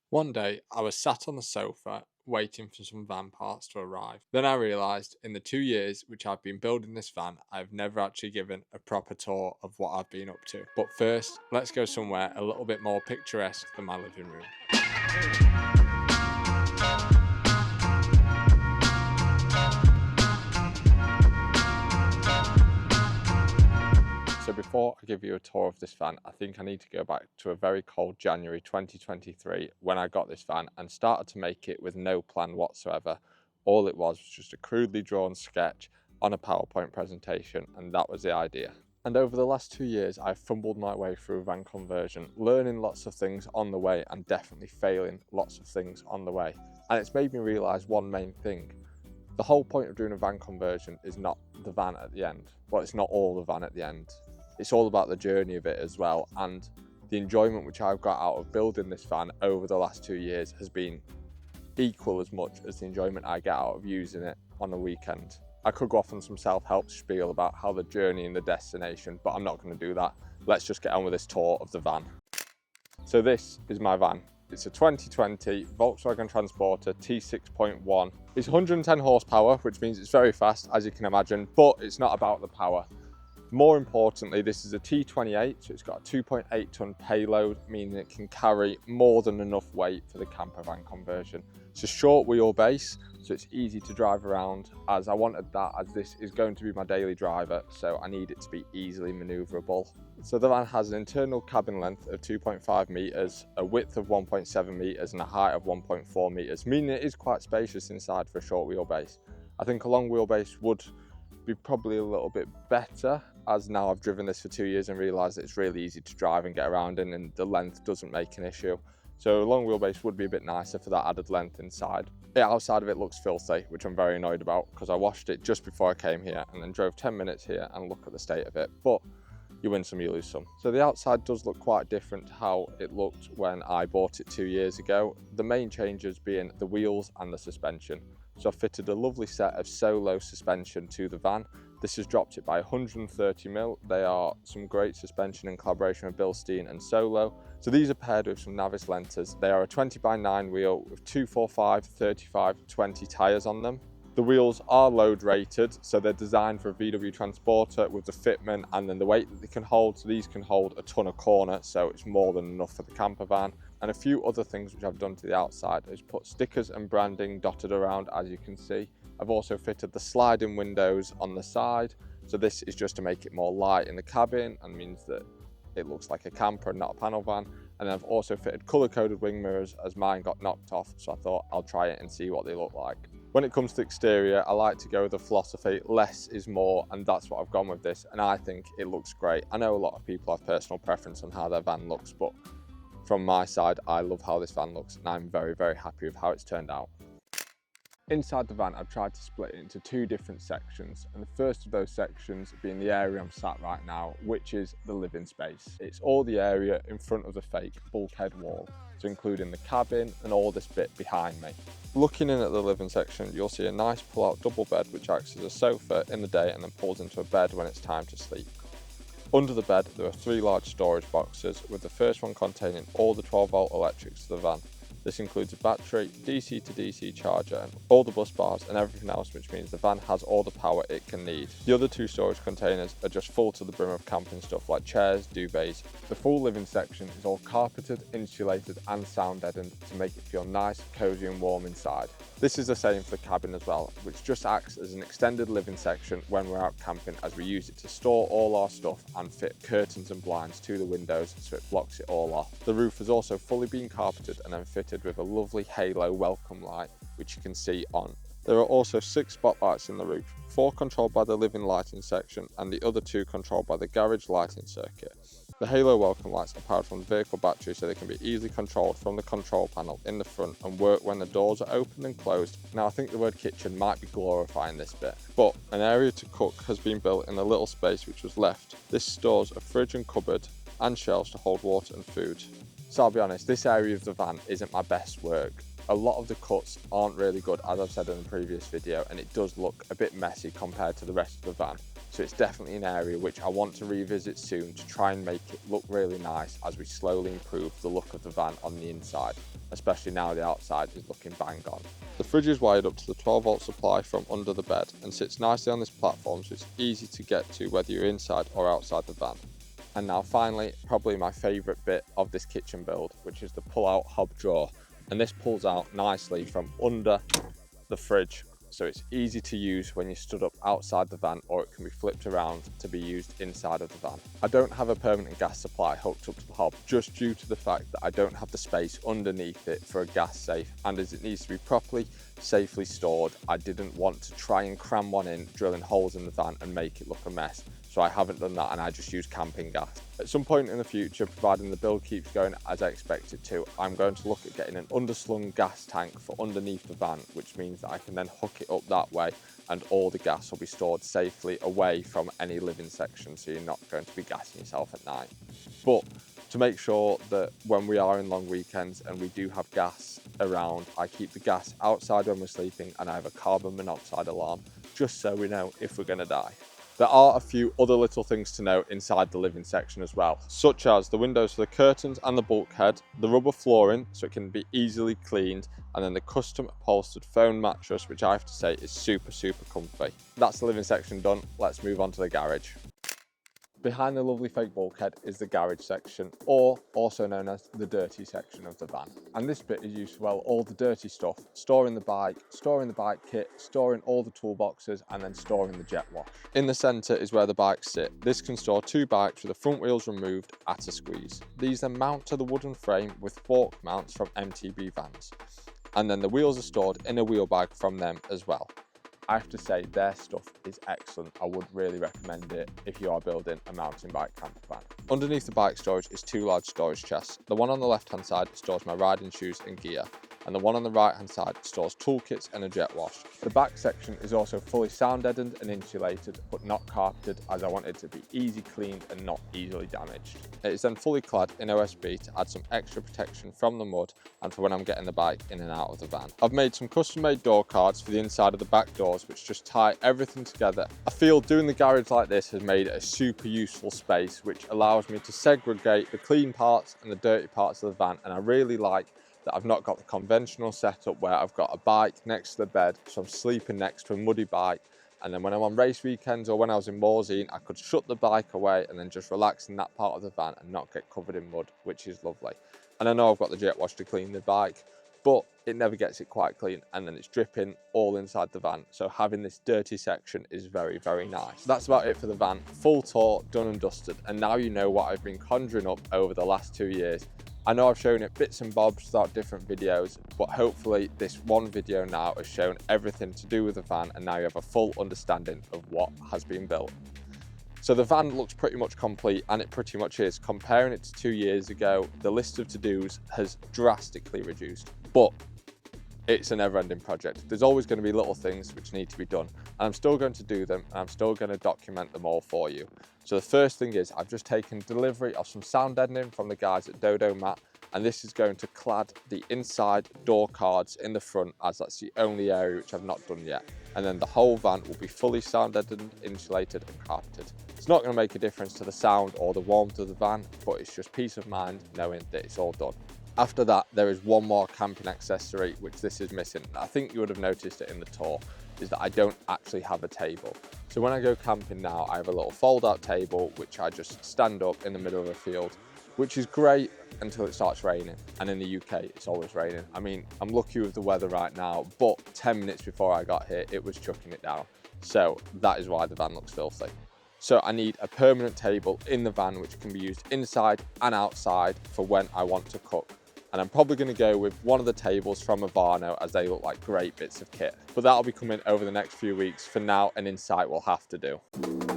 One day, I was sat on the sofa waiting for some van parts to arrive. Then I realised in the 2 years which I've been building this van, I've never actually given a proper tour of what I've been up to. But first, let's go somewhere a little bit more picturesque than my living room. So before I give you a tour of this van, I think I need to go back to a very cold January 2023 when I got this van and started to make it with no plan whatsoever. All it was just a crudely drawn sketch on a PowerPoint presentation, and that was the idea. And over the last 2 years, I've fumbled my way through van conversion, learning lots of things on the way and definitely failing lots of things on the way. And it's made me realise one main thing. The whole point of doing a van conversion is not the van at the end. Well, it's not all the van at the end. It's all about the journey of it as well, and the enjoyment which I've got out of building this van over the last 2 years has been equal as much as the enjoyment I get out of using it on a weekend. I could go off on some self-help spiel about how the journey and the destination, but I'm not going to do that. Let's just get on with this tour of the van. So this is my van. It's a 2020 Volkswagen Transporter T6.1. It's 110 horsepower, which means it's very fast, as you can imagine, but it's not about the power. More importantly, this is a T28, so it's got a 2.8 ton payload, meaning it can carry more than enough weight for the camper van conversion. It's a short wheelbase, so it's easy to drive around, as I wanted that, as this is going to be my daily driver, so I need it to be easily manoeuvrable. So the van has an internal cabin length of 2.5 metres, a width of 1.7 metres and a height of 1.4 metres, meaning it is quite spacious inside for a short wheelbase. I think a long wheelbase would be probably a little bit better, as now I've driven this for 2 years and realised that it's really easy to drive and get around in, and the length doesn't make an issue. So a long wheelbase would be a bit nicer for that added length inside. The outside of it looks filthy, which I'm very annoyed about, because I washed it just before I came here and then drove 10 minutes here and look at the state of it. But you win some, you lose some. So the outside does look quite different to how it looked when I bought it 2 years ago. The main changes being the wheels and the suspension. So I've fitted a lovely set of Solo suspension to the van. This has dropped it by 130mm. They are some great suspension in collaboration with Bilstein and Solo. So these are paired with some Navis Lentas. They are a 20x9 wheel with 245, 35, 20 tyres on them. The wheels are load rated, so they're designed for a VW Transporter with the fitment and then the weight that they can hold. So these can hold a ton of corner, so it's more than enough for the camper van. And a few other things which I've done to the outside is put stickers and branding dotted around, as you can see. I've also fitted the sliding windows on the side. So this is just to make it more light in the cabin and means that it looks like a camper and not a panel van. And then I've also fitted colour-coded wing mirrors, as mine got knocked off, so I thought I'll try it and see what they look like. When it comes to exterior, I like to go with the philosophy, less is more, and that's what I've gone with this, and I think it looks great. I know a lot of people have personal preference on how their van looks, but from my side, I love how this van looks, and I'm very, very happy with how it's turned out. Inside the van, I've tried to split it into two different sections, and the first of those sections being the area I'm sat right now, which is the living space. It's all the area in front of the fake bulkhead wall, so including the cabin and all this bit behind me. Looking in at the living section, you'll see a nice pull-out double bed which acts as a sofa in the day and then pulls into a bed when it's time to sleep. Under the bed, there are 3 large storage boxes, with the first one containing all the 12-volt electrics to the van. This includes a battery, DC to DC charger, and all the bus bars and everything else, which means the van has all the power it can need. The other 2 storage containers are just full to the brim of camping stuff like chairs, duvets. The full living section is all carpeted, insulated and sound deadened to make it feel nice, cosy and warm inside. This is the same for the cabin as well, which just acts as an extended living section when we're out camping, as we use it to store all our stuff and fit curtains and blinds to the windows so it blocks it all off. The roof has also fully been carpeted and then fitted with a lovely halo welcome light, which you can see on. There are also 6 spotlights in the roof, 4 controlled by the living lighting section and the other 2 controlled by the garage lighting circuit. The halo welcome lights are powered from the vehicle battery, so they can be easily controlled from the control panel in the front and work when the doors are open and closed. Now I think the word kitchen might be glorifying this bit, but an area to cook has been built in the little space which was left. This stores a fridge and cupboard and shelves to hold water and food. So I'll be honest, this area of the van isn't my best work. a lot of the cuts aren't really good, as I've said in the previous video, and it does look a bit messy compared to the rest of the van. So it's definitely an area which I want to revisit soon to try and make it look really nice as we slowly improve the look of the van on the inside, especially now the outside is looking bang on. The fridge is wired up to the 12-volt supply from under the bed and sits nicely on this platform, so it's easy to get to whether you're inside or outside the van. And now finally, probably my favourite bit of this kitchen build, which is the pull-out hob drawer. And this pulls out nicely from under the fridge, so it's easy to use when you're stood up outside the van, or it can be flipped around to be used inside of the van. I don't have a permanent gas supply hooked up to the hob just due to the fact that I don't have the space underneath it for a gas safe, and as it needs to be properly, safely stored, I didn't want to try and cram one in, drilling holes in the van and make it look a mess. So I haven't done that, and I just use camping gas. At some point in the future, providing the build keeps going as I expect it to, I'm going to look at getting an underslung gas tank for underneath the van, which means that I can then hook it up that way and all the gas will be stored safely away from any living section, so you're not going to be gassing yourself at night. But to make sure that when we are in long weekends and we do have gas around, I keep the gas outside when we're sleeping, and I have a carbon monoxide alarm just so we know if we're going to die. There are a few other little things to note inside the living section as well, such as the windows for the curtains and the bulkhead, the rubber flooring so it can be easily cleaned, and then the custom upholstered foam mattress, which I have to say is super comfy. That's the living section done. Let's move on to the garage. Behind the lovely fake bulkhead is the garage section, or also known as the dirty section of the van. And this bit is used for, well, all the dirty stuff, storing the bike kit, storing all the toolboxes, and then storing the jet wash. In the centre is where the bikes sit. This can store 2 bikes with the front wheels removed at a squeeze. These then mount to the wooden frame with fork mounts from MTB vans. And then the wheels are stored in a wheel bag from them as well. I have to say their stuff is excellent. I would really recommend it if you are building a mountain bike camper van. Underneath the bike storage is 2 large storage chests. The one on the left hand side stores my riding shoes and gear, and the one on the right hand side stores toolkits and a jet wash. The back section is also fully sound deadened and insulated, but not carpeted, as I want it to be easy cleaned and not easily damaged. It is then fully clad in OSB to add some extra protection from the mud and for when I'm getting the bike in and out of the van. I've made some custom made door cards for the inside of the back doors, which just tie everything together. I feel doing the garage like this has made it a super useful space, which allows me to segregate the clean parts and the dirty parts of the van, and I really like that I've not got the conventional setup where I've got a bike next to the bed, so I'm sleeping next to a muddy bike, and then when I'm on race weekends or when I was in Morzine, I could shut the bike away and then just relax in that part of the van and not get covered in mud, which is lovely. And I know I've got the jet wash to clean the bike, but it never gets it quite clean, and then it's dripping all inside the van, so having this dirty section is very nice. That's about it for the van. Full tour done and dusted, and now you know what I've been conjuring up over the last 2 years. I know I've shown it bits and bobs throughout different videos, but hopefully this one video now has shown everything to do with the van, and now you have a full understanding of what has been built. So the van looks pretty much complete, and it pretty much is. Comparing it to 2 years ago, the list of to-dos has drastically reduced, but it's a never-ending project. There's always going to be little things which need to be done, and I'm still going to do them, and I'm still going to document them all for you. So the first thing is I've just taken delivery of some sound deadening from the guys at Dodo Mat, and this is going to clad the inside door cards in the front, as that's the only area which I've not done yet. And then the whole van will be fully sound deadened, insulated and carpeted. It's not going to make a difference to the sound or the warmth of the van, but it's just peace of mind knowing that it's all done. After that, there is one more camping accessory which this is missing. I think you would have noticed it in the tour, is that I don't actually have a table. So when I go camping now, I have a little fold-out table which I just stand up in the middle of a field, which is great until it starts raining. And in the UK, it's always raining. I mean, I'm lucky with the weather right now, but 10 minutes before I got here, it was chucking it down. So that is why the van looks filthy. So I need a permanent table in the van which can be used inside and outside for when I want to cook. And I'm probably going to go with one of the tables from Avano, as they look like great bits of kit. But that'll be coming over the next few weeks. For now, an Insight will have to do.